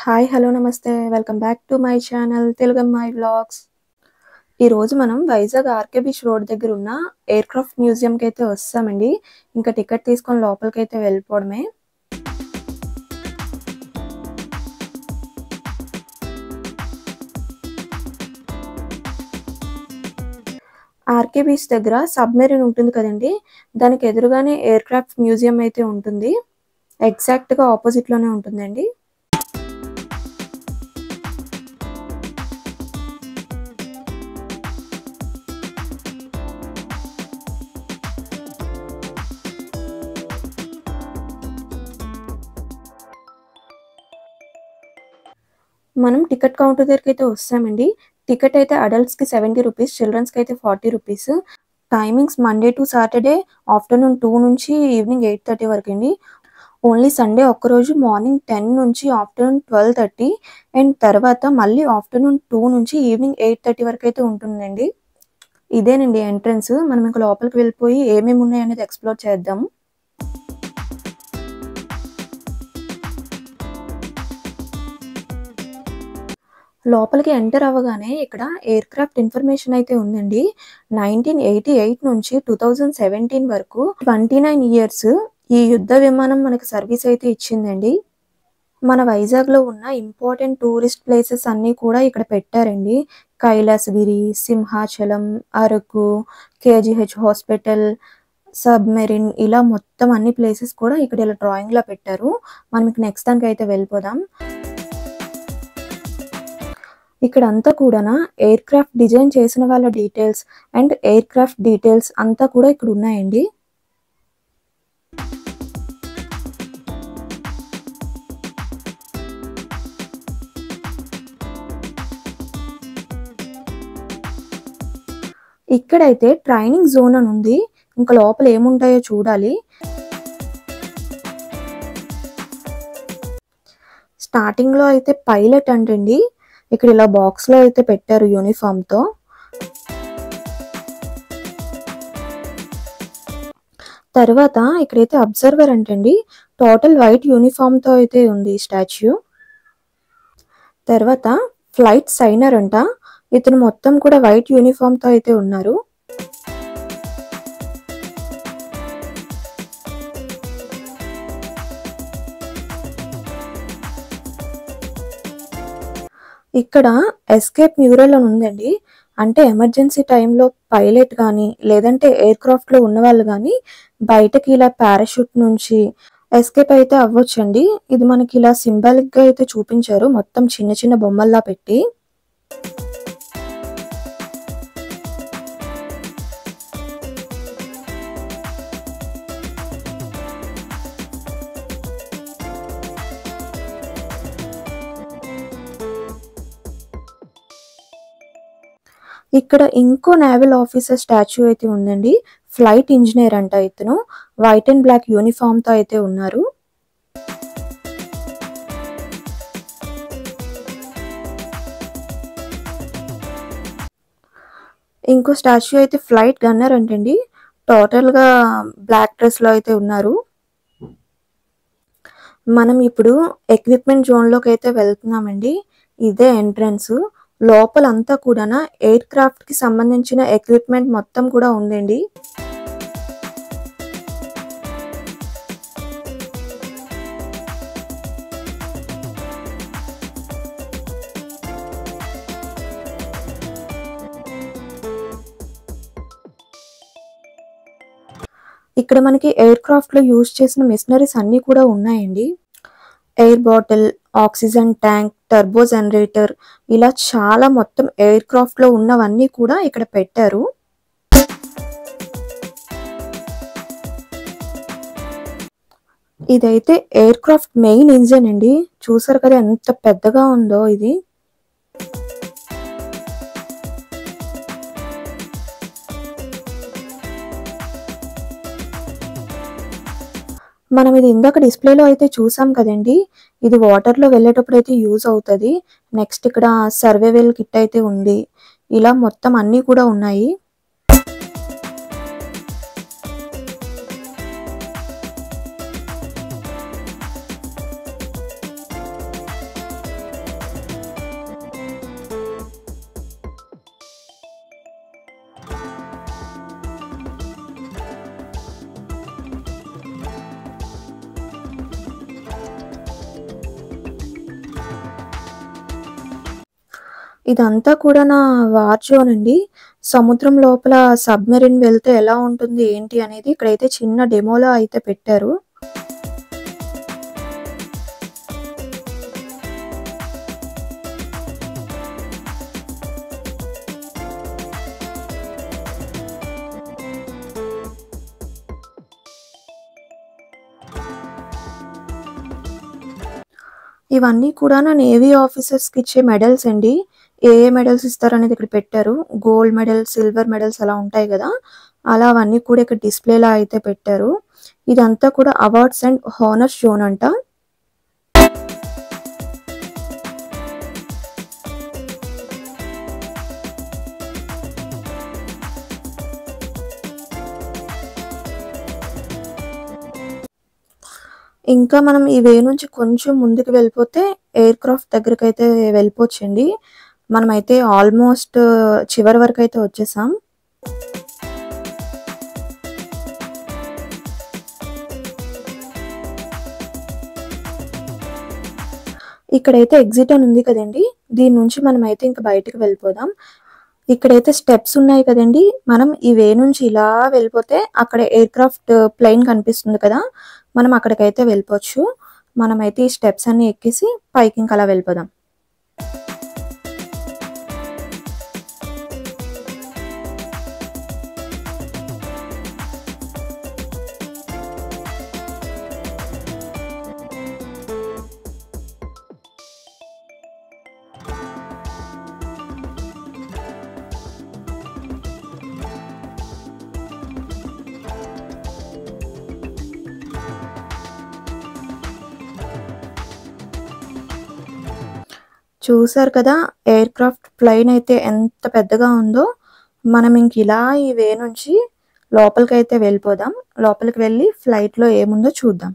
Hi hello నమస్తే welcome back to my channel తెలుగమ్మాయి vlogs. ఈరోజు మనం వైజాగ్ ఆర్కే బీచ్ రోడ్ దగ్గర ఉన్న ఎయిర్ క్రాఫ్ట్ మ్యూజియంకి అయితే వస్తామండి. ఇంకా టికెట్ తీసుకొని లోపలికి అయితే వెళ్ళిపోవడమే. ఆర్కే బీచ్ దగ్గర సబ్మెరీన్ ఉంటుంది కదండి, దానికి ఎదురుగానే ఎయిర్ క్రాఫ్ట్ మ్యూజియం అయితే ఉంటుంది. ఎగ్జాక్ట్గా ఆపోజిట్లోనే ఉంటుందండి. మనం టికెట్ కౌంటర్ దగ్గరికి అయితే వస్తామండి. టికెట్ అయితే అడల్ట్స్కి 70 రూపీస్, చిల్డ్రన్స్కి అయితే 40 rupees. Timings Monday to Saturday afternoon 2 నుంచి ఈవినింగ్ 8:30 వరకు అండి. ఓన్లీ సండే ఒక్కరోజు మార్నింగ్ 10 నుంచి ఆఫ్టర్నూన్ 12:30 అండ్ తర్వాత మళ్ళీ ఆఫ్టర్నూన్ 2 నుంచి ఈవినింగ్ 8:30 వరకు అయితే ఉంటుందండి. ఇదేనండి ఎంట్రన్స్. మనం ఇంకా లోపలికి వెళ్ళిపోయి ఏమేమి ఉన్నాయనేది ఎక్స్ప్లోర్ చేద్దాము. లోపలికి ఎంటర్ అవ్వగానే ఇక్కడ ఎయిర్ క్రాఫ్ట్ ఇన్ఫర్మేషన్ అయితే ఉందండి. 1988 నుంచి 2017 వరకు 29 ఇయర్స్ ఈ యుద్ధ విమానం మనకి సర్వీస్ అయితే ఇచ్చిందండి. మన వైజాగ్లో ఉన్న ఇంపార్టెంట్ టూరిస్ట్ ప్లేసెస్ అన్నీ కూడా ఇక్కడ పెట్టారండి. Kailasagiri, Simhachalam, Araku, KGH hospital, submarine, ఇలా మొత్తం అన్ని ప్లేసెస్ కూడా ఇక్కడ ఇలా డ్రాయింగ్లో పెట్టారు. మనం ఇక నెక్స్ట్ దానికి అయితే వెళ్ళిపోదాం. ఇక్కడ అంతా కూడా ఎయిర్ క్రాఫ్ట్ డిజైన్ చేసిన వాళ్ళ details and air craft details అంతా కూడా ఇక్కడ ఉన్నాయండి. ఇక్కడైతే ట్రైనింగ్ జోన్ అని ఉంది. ఇంకా లోపల ఏముంటాయో చూడాలి. స్టార్టింగ్ లో అయితే పైలట్ అంటండి. ఇక్కడ ఇలా బాక్స్ లో అయితే పెట్టారు యూనిఫామ్ తో. తర్వాత ఇక్కడైతే అబ్జర్వర్ అంటండి. టోటల్ వైట్ యూనిఫామ్ తో అయితే ఉంది స్టాచ్యూ. తర్వాత ఫ్లైట్ సైనర్ అంట. ఇతను మొత్తం కూడా వైట్ యూనిఫామ్ తో అయితే ఉన్నారు. ఇక్కడ ఎస్కేప్ మ్యూరల్ అని ఉందండి. అంటే ఎమర్జెన్సీ టైంలో పైలట్ కానీ లేదంటే ఎయిర్ క్రాఫ్ట్ లో ఉన్న వాళ్ళు కానీ బయటకి ఇలా పారాషూట్ నుంచి ఎస్కేప్ అయితే అవ్వచ్చండి. ఇది మనకి ఇలా సింబాలిక్ గా అయితే చూపించారు, మొత్తం చిన్న చిన్న బొమ్మల్లా పెట్టి. ఇక్కడ ఇంకో నేవల్ ఆఫీసర్ స్టాచ్యూ అయితే ఉందండి. ఫ్లైట్ ఇంజనీర్ అంట ఇతను. వైట్ అండ్ బ్లాక్ యూనిఫామ్ తో అయితే ఉన్నారు. ఇంకో స్టాచ్యూ అయితే ఫ్లైట్ గన్నర్ అంటండి. టోటల్ గా బ్లాక్ డ్రెస్ లో అయితే ఉన్నారు. మనం ఇప్పుడు ఎక్విప్మెంట్ జోన్ లోకి అయితే వెళ్తున్నామండి. ఇదే ఎంట్రన్స్. లోపలంతా కూడా ఎయిర్ క్రాఫ్ట్ కి సంబంధించిన ఎక్విప్మెంట్ మొత్తం కూడా ఉందండి. ఇక్కడ మనకి ఎయిర్ క్రాఫ్ట్ లో యూజ్ చేసిన మెషినరీస్ అన్ని కూడా ఉన్నాయండి. Air bottle, oxygen tank, turbo generator, ఇలా చాలా మొత్తం ఎయిర్ క్రాఫ్ట్ లో ఉన్నవన్నీ కూడా ఇక్కడ పెట్టారు. ఇదైతే ఎయిర్ క్రాఫ్ట్ మెయిన్ ఇంజిన్ అండి. చూసారు కదా ఎంత పెద్దగా ఉందో ఇది. మనం ఇది ఇందాక డిస్ప్లేలో అయితే చూసాం కదండి. ఇది వాటర్లో వెళ్ళేటప్పుడు అయితే యూజ్ అవుతుంది. నెక్స్ట్ ఇక్కడ సర్వైవల్ కిట్ అయితే ఉంది. ఇలా మొత్తం అన్నీ కూడా ఉన్నాయి. ఇదంతా కూడా నా వార్ జోన్ అండి. సముద్రం లోపల సబ్‌మెరైన్ వెళ్తే ఎలా ఉంటుంది, ఏంటి అనేది ఇక్కడైతే చిన్న డెమోలా అయితే పెట్టారు. ఇవన్నీ కూడా నా నేవీ ఆఫీసర్స్‌కి ఇచ్చే మెడల్స్ అండి. ఏ మెడల్స్ ఇస్తారనేది ఇక్కడ పెట్టారు. గోల్డ్ మెడల్, సిల్వర్ మెడల్స్ అలా ఉంటాయి గదా! అలా అవన్నీ కూడా ఇక్కడ డిస్‌ప్లేలా అయితే పెట్టారు. ఇదంతా కూడా అవార్డ్స్ అండ్ హానర్స్ జోన్ అంట. ఇంకా మనం ఈ వే నుంచి కొంచెం ముందుకు వెళ్ళిపోతే ఎయిర్ క్రాఫ్ట్ దగ్గరకైతే వెళ్ళిపోవచ్చండి. మనమైతే ఆల్మోస్ట్ చివరి వరకైతే వచ్చేసాం. ఇక్కడైతే ఎగ్జిట్ అని ఉంది కదండీ! దీని నుంచి మనమైతే ఇంక బయటికి వెళ్ళిపోదాం. ఇక్కడైతే స్టెప్స్ ఉన్నాయి కదండీ! మనం ఈ వే నుంచి ఇలా వెళ్ళిపోతే అక్కడ ఎయిర్ క్రాఫ్ట్ ప్లేన్ కనిపిస్తుంది కదా! మనం అక్కడికైతే వెళ్ళిపోవచ్చు. మనమైతే ఈ స్టెప్స్ అన్నీ ఎక్కేసి పైకి ఇంక అలా వెళ్ళిపోదాం. చూసారు కదా! ఎయిర్ క్రాఫ్ట్ ప్లేన్ అయితే ఎంత పెద్దగా ఉందో. మనం ఇంక ఇలా ఈ వే నుంచి లోపలికైతే వెళ్ళిపోదాం. లోపలికి వెళ్ళి ఫ్లైట్‌లో ఏముందో చూద్దాం.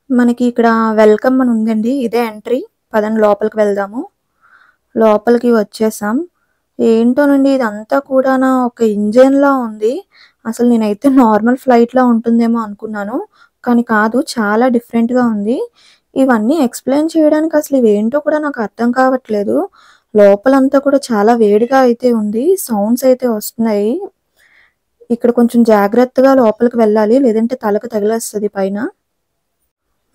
మనకి ఇక్కడ వెల్కమ్ అని ఉందండి. ఇదే ఎంట్రీ. పదండి లోపలికి వెళ్దాము. లోపలికి వచ్చేసాం. ఏంటోనండి ఇదంతా కూడానా ఒక ఇంజిన్‌లా ఉంది. అసలు నేనైతే నార్మల్ ఫ్లైట్‌లా ఉంటుందేమో అనుకున్నాను. కానీ కాదు, చాలా డిఫరెంట్‌గా ఉంది. ఇవన్నీ ఎక్స్‌ప్లెయిన్ చేయడానికి అసలు ఇవేంటో కూడా నాకు అర్థం కావట్లేదు. లోపలంతా కూడా చాలా వేడిగా అయితే ఉంది. సౌండ్స్ అయితే వస్తున్నాయి. ఇక్కడ కొంచెం జాగ్రత్తగా లోపలికి వెళ్ళాలి. లేదంటే తలకు తగిలేస్తది పైన.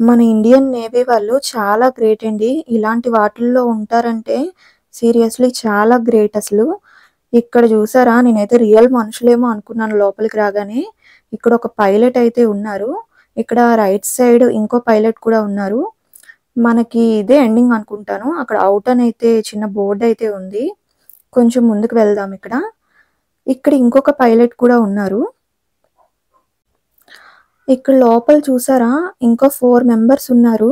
మన ఇండియన్ నేవీ వాళ్ళు చాలా గ్రేట్ అండి. ఇలాంటి వాటిల్లో ఉంటారంటే సీరియస్‌లీ చాలా గ్రేట్ అసలు. ఇక్కడ చూసారా, నేనైతే రియల్ మనుషులేమో అనుకున్నాను లోపలికి రాగానే. ఇక్కడ ఒక పైలట్ అయితే ఉన్నారు. ఇక్కడ రైట్ సైడ్ ఇంకో పైలట్ కూడా ఉన్నారు. మనకి ఇదే ఎండింగ్ అనుకుంటాను. అక్కడ ఔట్ అని అయితే చిన్న బోర్డ్ అయితే ఉంది. కొంచెం ముందుకు వెళ్దాం ఇక్కడ. ఇక్కడ ఇంకొక పైలట్ కూడా ఉన్నారు. ఇక్కడ లోపల చూసారా, ఇంకో 4 మెంబర్స్ ఉన్నారు.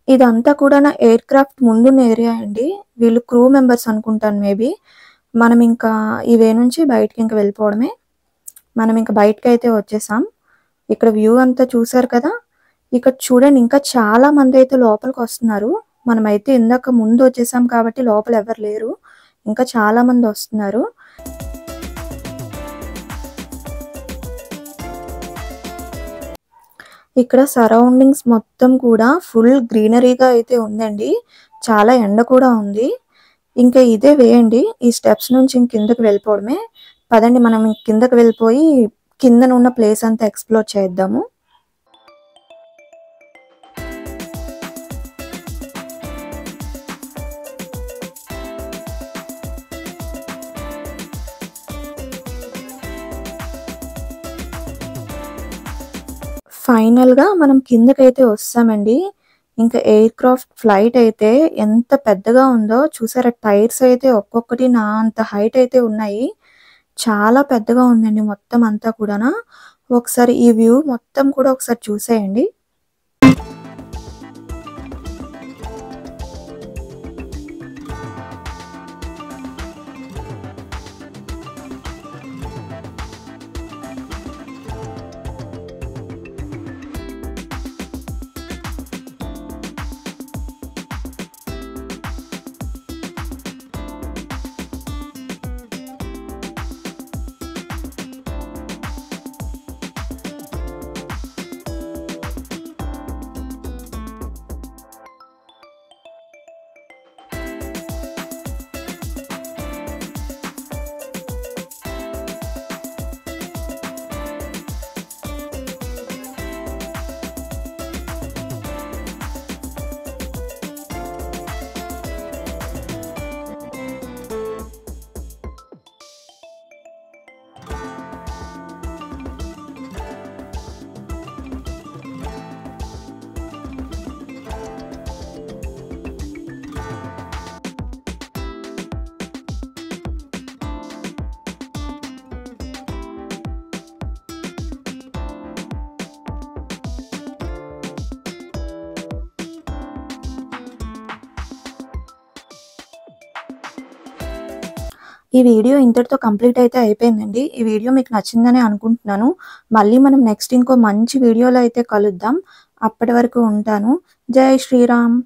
ఇదంతా కూడా నా ఎయిర్ క్రాఫ్ట్ ముందున్న ఏరియా అండి. వీళ్ళు క్రూ మెంబర్స్ అనుకుంటాను మేబీ. మనం ఇంకా ఈ వే నుంచి బయటికి ఇంక వెళ్ళిపోవడమే. మనం ఇంక బయటకైతే వచ్చేసాం. ఇక్కడ వ్యూ అంతా చూసారు కదా! ఇక్కడ చూడండి ఇంకా చాలా మంది అయితే లోపలికి వస్తున్నారు. మనమైతే ఇందాక ముందు వచ్చేసాం కాబట్టి లోపల ఎవరు లేరు. ఇంకా చాలా మంది వస్తున్నారు. ఇక్కడ సరౌండింగ్స్ మొత్తం కూడా ఫుల్ గ్రీనరీగా అయితే ఉందండి. చాలా ఎండ కూడా ఉంది. ఇంకా ఇదే వే అండి. ఈ స్టెప్స్ నుంచి కిందకి వెళ్ళిపోవడమే. పదండి మనం కిందకి వెళ్ళిపోయి కిందన ఉన్న ప్లేస్ అంతా ఎక్స్‌ప్లోర్ చేద్దాము. ఫైనల్‌గా మనం కిందకైతే వస్తామండి. ఇంకా ఎయిర్ క్రాఫ్ట్ ఫ్లైట్ అయితే ఎంత పెద్దగా ఉందో చూసారా, టైర్స్ అయితే ఒక్కొక్కటి నా అంత హైట్ అయితే ఉన్నాయి. చాలా పెద్దగా ఉందండి మొత్తం అంతా కూడానా. ఒకసారి ఈ వ్యూ మొత్తం కూడా ఒకసారి చూసేయండి. ఈ వీడియో ఇంతటితో కంప్లీట్ అయితే అయిపోయిందండి. ఈ వీడియో మీకు నచ్చిందనే అనుకుంటున్నాను. మళ్ళీ మనం నెక్స్ట్ ఇంకో మంచి వీడియోలో అయితే కలుద్దాం. అప్పటి వరకు ఉంటాను. జై శ్రీరామ్.